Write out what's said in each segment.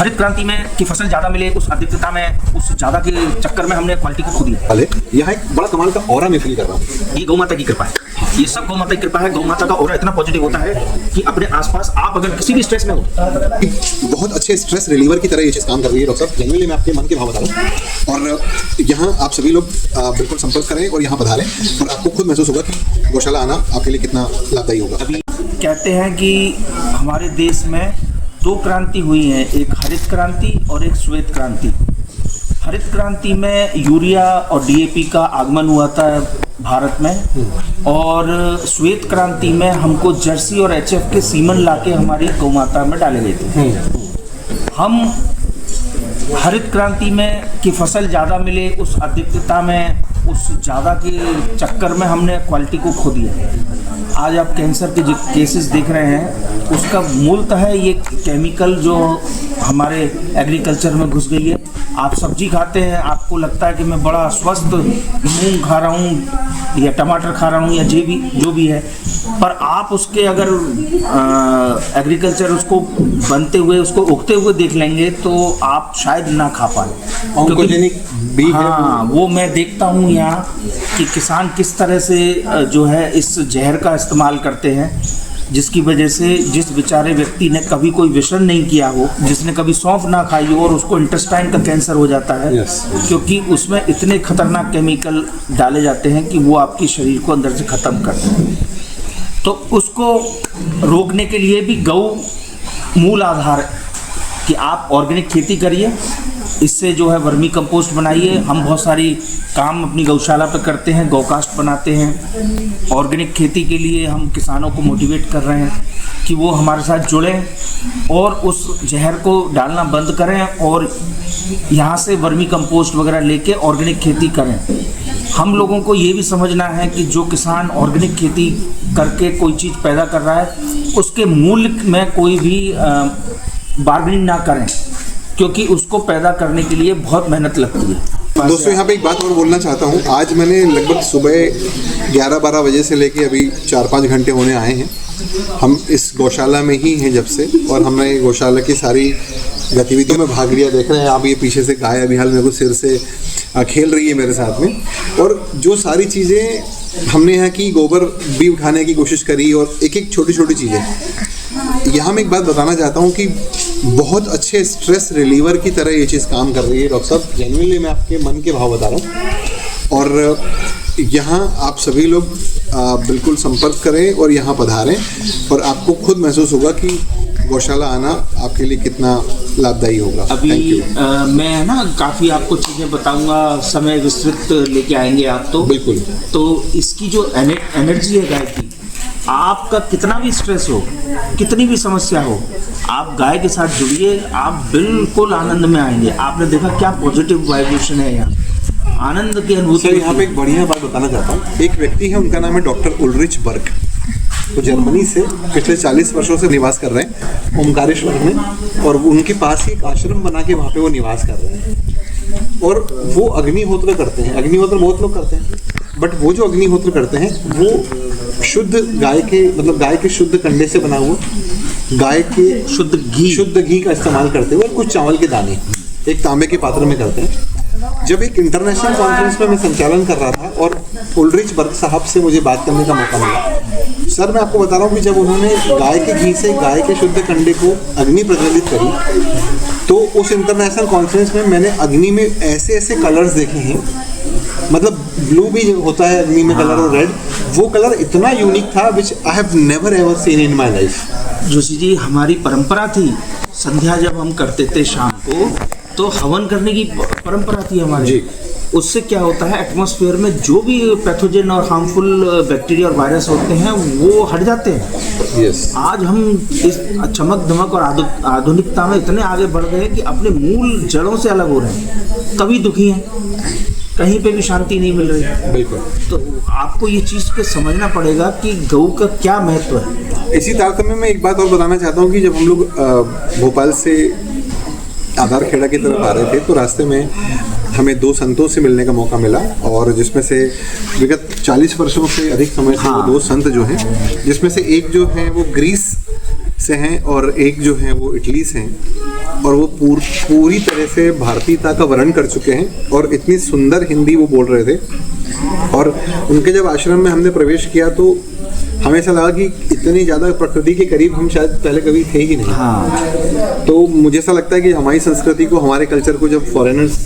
हरित क्रांति में की फसल ज्यादा मिले उस अधिकता में, उस ज्यादा के चक्कर में हमने क्वालिटी को खो दिया। यहाँ एक बड़ा कमाल का ऑरा मैं फील कर रहा हूँ। ये गौ माता की कृपा है, ये सब गौ माता की कृपा है। गौ माता का ऑरा इतना पॉजिटिव होता है कि अपने आसपास आप अगर किसी भी स्ट्रेस में हो, बहुत अच्छे स्ट्रेस रिलीवर की तरह ये चीज़ काम कर रही है डॉक्टर साहब। जेन्युइनली मैं आपके मन के भाव बता रहा हूँ। और यहाँ आप सभी लोग बिल्कुल संपर्क करें और यहाँ पधारें और आपको खुद महसूस होगा कि गौशाला आना आपके लिए कितना लाभदायी होगा। अभी कहते हैं कि हमारे देश में दो क्रांति हुई हैं, एक हरित क्रांति और एक श्वेत क्रांति। हरित क्रांति में यूरिया और डीएपी का आगमन हुआ था भारत में, और श्वेत क्रांति में हमको जर्सी और एचएफ के सीमन लाके हमारी गौ माता में डाले गए थे। हम हरित क्रांति में की फसल ज़्यादा मिले उस अधिकता में, उस ज़्यादा के चक्कर में हमने क्वालिटी को खो दिया। आज आप कैंसर के जो केसेस देख रहे हैं उसका मूलतः ये केमिकल जो हमारे एग्रीकल्चर में घुस गई है। आप सब्जी खाते हैं, आपको लगता है कि मैं बड़ा स्वस्थ मूंग खा रहा हूँ या टमाटर खा रहा हूँ या जो भी है, पर आप उसके अगर एग्रीकल्चर उसको बनते हुए, उसको उगते हुए देख लेंगे तो आप शायद ना खा पाए। ऑन्कोजेनिक भी हाँ, वो मैं देखता हूँ यहाँ कि किसान किस तरह से जो है इस जहर का इस्तेमाल करते हैं, जिसकी वजह से जिस बेचारे व्यक्ति ने कभी कोई व्यसन नहीं किया हो, जिसने कभी सौंफ ना खाई हो, और उसको इंटेस्टाइन का कैंसर हो जाता है। क्योंकि उसमें इतने खतरनाक केमिकल डाले जाते हैं कि वो आपके शरीर को अंदर से ख़त्म करते हैं। तो उसको रोकने के लिए भी गौ मूल आधार है कि आप ऑर्गेनिक खेती करिए, इससे जो है वर्मी कंपोस्ट बनाइए। हम बहुत सारी काम अपनी गौशाला पे करते हैं, गौकास्ट बनाते हैं। ऑर्गेनिक खेती के लिए हम किसानों को मोटिवेट कर रहे हैं कि वो हमारे साथ जुड़ें और उस जहर को डालना बंद करें और यहाँ से वर्मी कंपोस्ट वगैरह लेके ऑर्गेनिक खेती करें। हम लोगों को ये भी समझना है कि जो किसान ऑर्गेनिक खेती करके कोई चीज़ पैदा कर रहा है उसके मूल्य में कोई भी बार्गेनिंग ना करें, क्योंकि उसको पैदा करने के लिए बहुत मेहनत लगती है। दोस्तों यहाँ पे एक बात और बोलना चाहता हूँ। आज मैंने लगभग सुबह 11-12 बजे से लेके अभी 4-5 घंटे होने आए हैं। हम इस गौशाला में ही हैं जब से, और हमने गौशाला की सारी गतिविधियों में भाग लिया। देख रहे हैं आप, ये पीछे से गाय अभी हाल मेरे को सिर से खेल रही है मेरे साथ में। और जो सारी चीज़ें हमने यहाँ की, गोबर भी उठाने की कोशिश करी और एक एक छोटी छोटी चीज़ें। यहाँ मैं एक बात बताना चाहता हूँ कि बहुत अच्छे स्ट्रेस रिलीवर की तरह ये चीज़ काम कर रही है डॉक्टर साहब। जेन्युइनली मैं आपके मन के भाव बता रहा हूँ। और यहाँ आप सभी लोग बिल्कुल संपर्क करें और यहाँ पधारें और आपको खुद महसूस होगा कि गौशाला आना आपके लिए कितना लाभदायी होगा। अभी मैं ना काफ़ी आपको चीज़ें बताऊंगा, समय विस्तृत लेके आएंगे आप तो बिल्कुल। तो इसकी जो एनर्जी है गाय की, आपका कितना भी स्ट्रेस हो, कितनी भी समस्या हो, आप गाय के साथ जुड़िए, आप बिल्कुल आनंद में आएंगे। आपने देखा क्या पॉजिटिव वाइब्रेशन है यहाँ, आनंद की अनुभूति। सर यहाँ पे एक बढ़िया बात बताना चाहता हूँ। एक व्यक्ति है, उनका नाम है डॉक्टर उल्रिच बर्ग। वो जर्मनी से पिछले 40 वर्षों से निवास कर रहे हैं ओमकारेश्वर में, और उनके पास ही एक आश्रम बना के वहाँ पे वो निवास कर रहे हैं। और वो अग्निहोत्र करते हैं। अग्निहोत्र बहुत लोग करते हैं, बट वो जो अग्निहोत्र करते हैं वो शुद्ध गाय के, मतलब गाय के शुद्ध कंडे से बना हुआ, गाय के शुद्ध घी का इस्तेमाल करते हुए, और कुछ चावल के दाने एक तांबे के पात्र में करते हैं। जब एक इंटरनेशनल कॉन्फ्रेंस में मैं संचालन कर रहा था और उल्रिच बर्ग साहब से मुझे बात करने का मौका मिला। सर मैं आपको बता रहा हूँ कि जब उन्होंने गाय के घी से गाय के शुद्ध कंडे को अग्नि प्रज्वलित करी, तो उस इंटरनेशनल कॉन्फ्रेंस में मैंने अग्नि में ऐसे ऐसे कलर्स देखे हैं। मतलब ब्लू भी होता है अग्नि में कलर, और रेड, वो कलर इतना यूनिक था which I have never ever seen in my life. Joshi ji, हमारी परंपरा थी, संध्या जब हम करते थे शाम को तो हवन करने की परंपरा थी हमारी। उससे क्या होता है, एटमॉस्फेयर में जो भी पैथोजन और हार्मफुल बैक्टीरिया और वायरस होते हैं वो हट जाते हैं। आज हम इस चमक धमक और आधुनिकता में इतने आगे बढ़ गए कि अपने मूल जड़ों से अलग हो रहे हैं, तभी दुखी हैं, कहीं पे भी शांति नहीं मिल रही है। बिल्कुल। तो आपको ये चीज़ को समझना पड़ेगा कि गौ का क्या महत्व है। इसी तारतम्य में एक बात और बताना चाहता हूँ कि जब हम लोग भोपाल से आधार खेड़ा की तरफ आ रहे थे तो रास्ते में हमें 2 संतों से मिलने का मौका मिला, और जिसमें से विगत 40 वर्षों से अधिक समय से वो 2 संत जो हैं, जिसमें से एक जो है वो ग्रीस से हैं और एक जो है वो इटली से हैं, और वो पूरी तरह से भारतीयता का वर्ण कर चुके हैं और इतनी सुंदर हिंदी वो बोल रहे थे। और उनके जब आश्रम में हमने प्रवेश किया तो हमें ऐसा लगा कि इतनी ज़्यादा प्रकृति के करीब हम शायद पहले कभी थे ही नहीं। हाँ। तो मुझे ऐसा लगता है कि हमारी संस्कृति को, हमारे कल्चर को जब फॉरेनर्स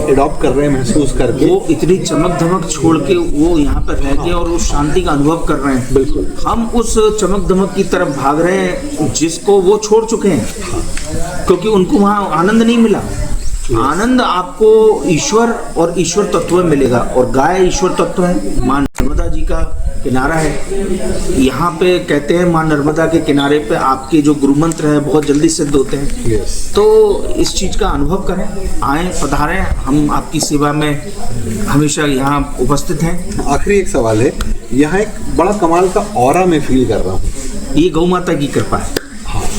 एडॉप्ट कर रहे हैं महसूस करके, वो इतनी चमक धमक छोड़ के वो यहाँ पर रह के और उस शांति का अनुभव कर रहे हैं। बिल्कुल। हम उस चमक धमक की तरफ भाग रहे हैं जिसको वो छोड़ चुके हैं, क्योंकि उनको वहाँ आनंद नहीं मिला। आनंद आपको ईश्वर और ईश्वर तत्व में मिलेगा, और गाय ईश्वर तत्व है। माँ नर्मदा जी का किनारा है, यहाँ पे कहते हैं माँ नर्मदा के किनारे पे आपके जो गुरु मंत्र है बहुत जल्दी सिद्ध होते हैं। Yes. तो इस चीज़ का अनुभव करें, आएँ, पधारें, हम आपकी सेवा में हमेशा यहाँ उपस्थित हैं। आखिरी एक सवाल है, यहाँ एक बड़ा कमाल का ऑरा मैं फील कर रहा हूँ। ये गौ माता की कृपा है।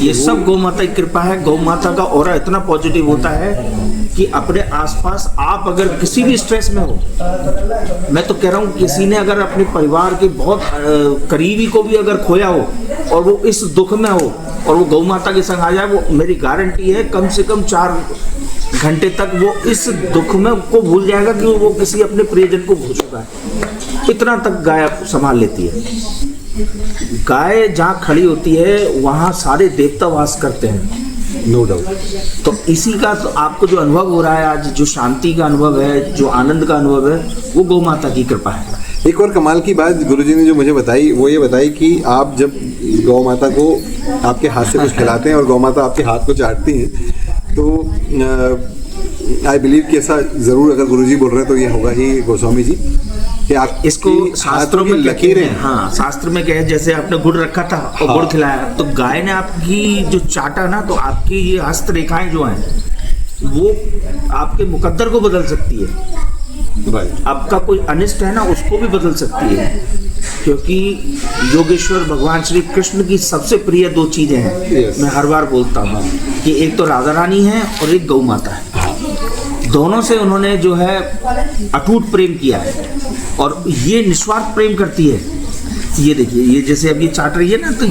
ये सब गौ माता की कृपा है। गौ माता का ऑरा इतना पॉजिटिव होता है कि अपने आसपास आप अगर किसी भी स्ट्रेस में हो, मैं तो कह रहा हूँ किसी ने अगर अपने परिवार के बहुत करीबी को भी अगर खोया हो और वो इस दुख में हो और वो गौ माता के संग आ जाए, वो मेरी गारंटी है कम से कम 4 घंटे तक वो इस दुख में को भूल जाएगा कि वो किसी अपने प्रियजन को भूल चुका है। इतना तक गाय संभाल लेती है। गाय जहाँ खड़ी होती है वहाँ सारे देवता वास करते हैं, नो डाउट। तो इसी का तो आपको जो अनुभव हो रहा है आज, जो शांति का अनुभव है, जो आनंद का अनुभव है, वो गौ माता की कृपा है। एक और कमाल की बात गुरुजी ने जो मुझे बताई वो ये बताई कि आप जब गौ माता को आपके हाथ से कुछ खिलाते हैं और गौ माता आपके हाथ को चाटती हैं, तो आई बिलीव कि ऐसा ज़रूर, अगर गुरुजी बोल रहे हैं तो ये होगा ही गोस्वामी जी, कि आप इसको शास्त्रों में लकीरें, हाँ, शास्त्र में कहे जैसे आपने गुड़ रखा था और गुड़ खिलाया, तो गाय ने आपकी जो चाटा ना, तो आपकी ये हस्तरेखाएं जो हैं वो आपके मुकद्दर को बदल सकती है। राइट। आपका कोई अनिष्ट है ना, उसको भी बदल सकती है, क्योंकि योगेश्वर भगवान श्री कृष्ण की सबसे प्रिय 2 चीजें हैं। Yes. मैं हर बार बोलता हूँ कि एक तो राधा रानी है और एक गौ माता है। दोनों से उन्होंने जो है अटूट प्रेम किया है, और ये निस्वार्थ प्रेम करती है। ये देखिए, ये जैसे अब ये चाट रही है ना, तो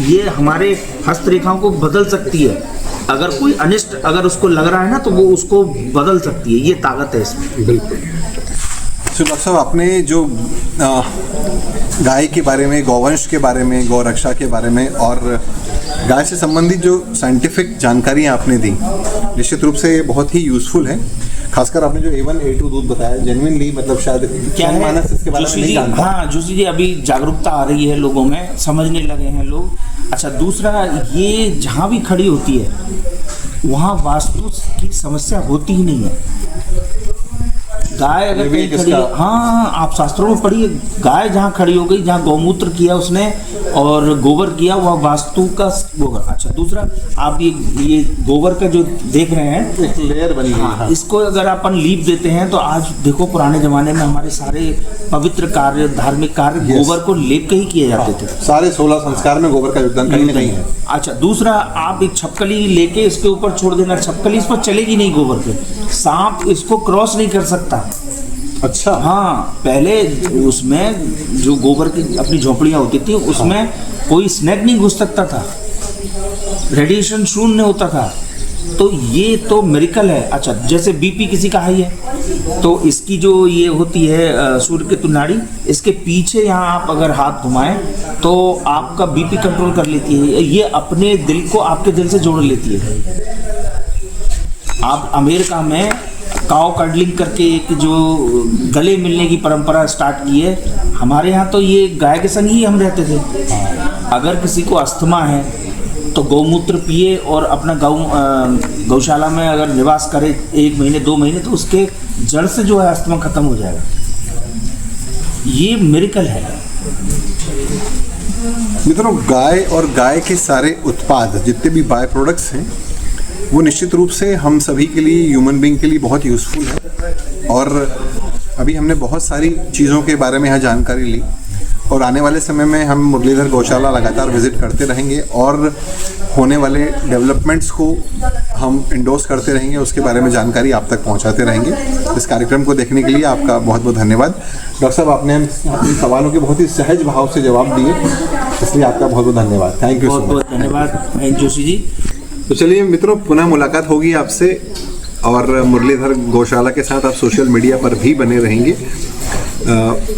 ये हमारे हस्तरेखाओं को बदल सकती है। अगर कोई अनिष्ट अगर उसको लग रहा है ना, तो वो उसको बदल सकती है। ये ताकत है इसमें। बिल्कुल। तो डॉक्टर साहब, आपने जो गाय के बारे में, गौवंश के बारे में, गौ रक्षा के बारे में और गाय से संबंधित जो साइंटिफिक जानकारियाँ आपने दी, निश्चित रूप से बहुत ही यूज़फुल है। खासकर आपने जो A1 A2 दूध बताया, जेन्युइनली मतलब शायद क्या है मानस इसके बारे में नहीं जानता। हाँ जोशी जी, अभी जागरूकता आ रही है लोगों में, समझने लगे हैं लोग। अच्छा, दूसरा, ये जहाँ भी खड़ी होती है वहाँ वास्तु की समस्या होती ही नहीं है। गाय अगर कहीं खड़ी है, हाँ, आप शास्त्रों में पढ़िए, गाय जहाँ खड़ी हो गई, जहाँ गौमूत्र किया उसने और गोबर किया, वह वास्तु का गोबर। अच्छा, दूसरा, आप ये गोबर का जो देख रहे हैं, एक लेयर बनी है। हाँ, इसको अगर अपन लीप देते हैं तो आज देखो, पुराने जमाने में हमारे सारे पवित्र कार्य, धार्मिक कार्य गोबर को लेप के ही किए जाते थे। सारे 16 संस्कार में गोबर का योगदान कहीं ना कहीं है। अच्छा, दूसरा, आप एक छपकली लेके इसके ऊपर छोड़ देना, छपकली इस पर चलेगी नहीं गोबर पे, सांप इसको क्रॉस नहीं कर सकता। अच्छा। हाँ, पहले उसमें जो गोबर की अपनी झोपड़ियाँ होती थी, उसमें कोई स्नेक नहीं घुस सकता था, रेडिएशन शून्य होता था। तो ये तो मिरेकल है। अच्छा, जैसे बीपी किसी का हाई है, तो इसकी जो ये होती है सूर्य की नाड़ी, इसके पीछे यहाँ आप अगर हाथ घुमाएं तो आपका बीपी कंट्रोल कर लेती है। ये अपने दिल को आपके दिल से जोड़ लेती है। आप अमेरिका में काउ कडलिंग करके एक जो गले मिलने की परंपरा स्टार्ट की है, हमारे यहाँ तो ये गाय के संग ही हम रहते थे। अगर किसी को अस्थमा है तो गौमूत्र पिए और अपना गौशाला में अगर निवास करे 1 महीने 2 महीने, तो उसके जड़ से जो है अस्थमा खत्म हो जाएगा। ये मिरेकल है। मित्रों, गाय और गाय के सारे उत्पाद, जितने भी बाय प्रोडक्ट्स हैं, वो निश्चित रूप से हम सभी के लिए, ह्यूमन बीइंग के लिए बहुत यूज़फुल है। और अभी हमने बहुत सारी चीज़ों के बारे में यहाँ जानकारी ली, और आने वाले समय में हम मुरलीधर गौशाला लगातार विजिट करते रहेंगे और होने वाले डेवलपमेंट्स को हम इंडोर्स करते रहेंगे, उसके बारे में जानकारी आप तक पहुंचाते रहेंगे। इस कार्यक्रम को देखने के लिए आपका बहुत बहुत धन्यवाद। डॉक्टर साहब, आपने अपने सवालों के बहुत ही सहज भाव से जवाब दिए इसलिए आपका बहुत बहुत धन्यवाद। थैंक यू सो बहुत मच। बहुत धन्यवाद महेश जोशी जी। तो चलिए मित्रों, पुनः मुलाकात होगी आपसे, और मुरलीधर गौशाला के साथ आप सोशल मीडिया पर भी बने रहेंगे।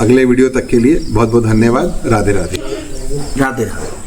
अगले वीडियो तक के लिए बहुत बहुत धन्यवाद। राधे राधे। राधे राधे।